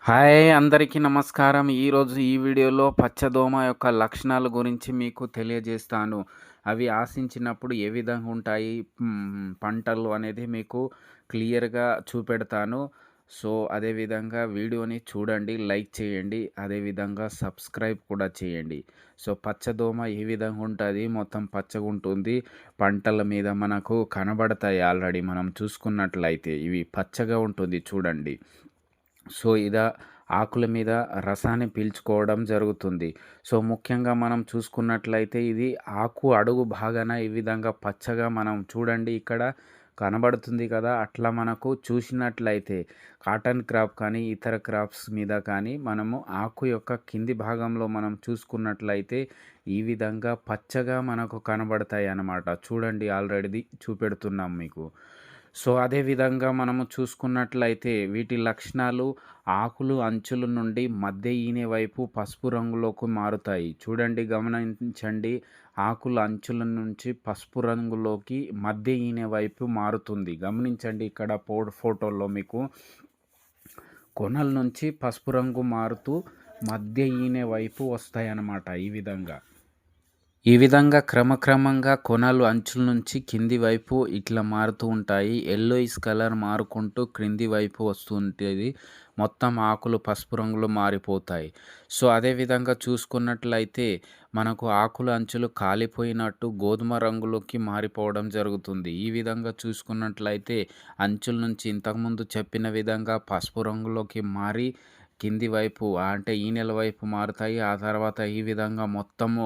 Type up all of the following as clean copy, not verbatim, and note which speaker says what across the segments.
Speaker 1: Hi అందరికీ నమస్కారం. ఈరోజు ఈ వీడియోలో పచ్చదోమ యొక్క లక్షణాల గురించి మీకు తెలియజేస్తాను. అవి ఆశించినప్పుడు ఏ విధంగా ఉంటాయి పంటలు అనేది మీకు క్లియర్‌గా చూపెడతాను. సో, అదేవిధంగా వీడియోని చూడండి, లైక్ చేయండి, అదేవిధంగా సబ్స్క్రైబ్ కూడా చేయండి. సో, పచ్చదోమ ఏ విధంగా ఉంటది, మొత్తం పచ్చగుంటుంది. పంటల మీద మనకు కనబడతాయి ఆల్రెడీ మనం చూసుకున్నట్లయితే. ఇవి పచ్చగా ఉంటుంది చూడండి. సో, ఆకుల మీద రసాన్ని పీల్చుకోవడం జరుగుతుంది. సో, ముఖ్యంగా మనం చూసుకున్నట్లయితే ఇది ఆకు అడుగు భాగాన ఈ విధంగా పచ్చగా మనం చూడండి ఇక్కడ కనబడుతుంది కదా! అట్లా మనకు చూసినట్లయితే కాటన్ క్రాప్ కానీ, ఇతర క్రాప్స్ మీద కానీ మనము ఆకు యొక్క కింది భాగంలో మనం చూసుకున్నట్లయితే ఈ విధంగా పచ్చగా మనకు కనబడతాయన్నమాట. చూడండి ఆల్రెడీ చూపెడుతున్నాం మీకు. సో, అదే విధంగా మనము చూసుకున్నట్లయితే వీటి లక్షణాలు ఆకులు అంచుల నుండి మధ్య ఈనె వైపు పసుపు రంగులోకి మారుతాయి. చూడండి గమనించండి. ఆకుల అంచుల నుంచి పసుపు రంగులోకి మధ్య ఈనె వైపు మారుతుంది. గమనించండి ఇక్కడ ఫోటోలో మీకు కొనల నుంచి పసుపు రంగు మారుతూ మధ్య ఈనె వైపు వస్తాయన్నమాట ఈ విధంగా. ఈ విధంగా క్రమక్రమంగా కొనలు అంచుల నుంచి కింది వైపు ఇట్లా మారుతూ ఉంటాయి. యెల్లోయిష్ కలర్ మారుకుంటూ క్రింది వైపు వస్తూ ఉంటుంది. మొత్తం ఆకులు పసుపు రంగులో మారిపోతాయి. సో, అదే విధంగా చూసుకున్నట్లయితే మనకు ఆకుల అంచులు కాలిపోయినట్టు గోధుమ రంగులోకి మారిపోవడం జరుగుతుంది. ఈ విధంగా చూసుకున్నట్లయితే అంచుల నుంచి ఇంతకుముందు చెప్పిన విధంగా పసుపు రంగులోకి మారి కింది వైపు అంటే ఈనెల వైపు మారుతాయి. ఆ తర్వాత ఈ విధంగా మొత్తము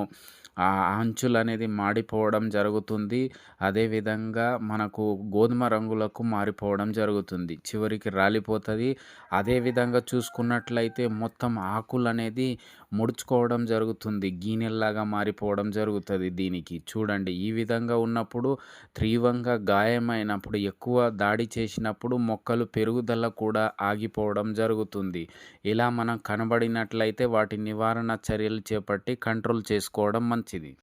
Speaker 1: ఆ అంచులనేది మాడిపోవడం జరుగుతుంది. అదేవిధంగా మనకు గోధుమ రంగులకు మారిపోవడం జరుగుతుంది. చివరికి రాలిపోతది. అదేవిధంగా చూసుకున్నట్లయితే మొత్తం ఆకులనేది ముడుచుకోవడం జరుగుతుంది. గీనెల్లాగా మారిపోవడం జరుగుతది దీనికి. చూడండి ఈ విధంగా ఉన్నప్పుడు తీవ్రంగా గాయమైనప్పుడు ఎక్కువ దాడి చేసినప్పుడు మొక్కలు పెరుగుదల కూడా ఆగిపోవడం జరుగుతుంది. ఇలా మనం కనబడినట్లయితే వాటి నివారణ చర్యలు చేపట్టి కంట్రోల్ చేసుకోవడం మంచిది.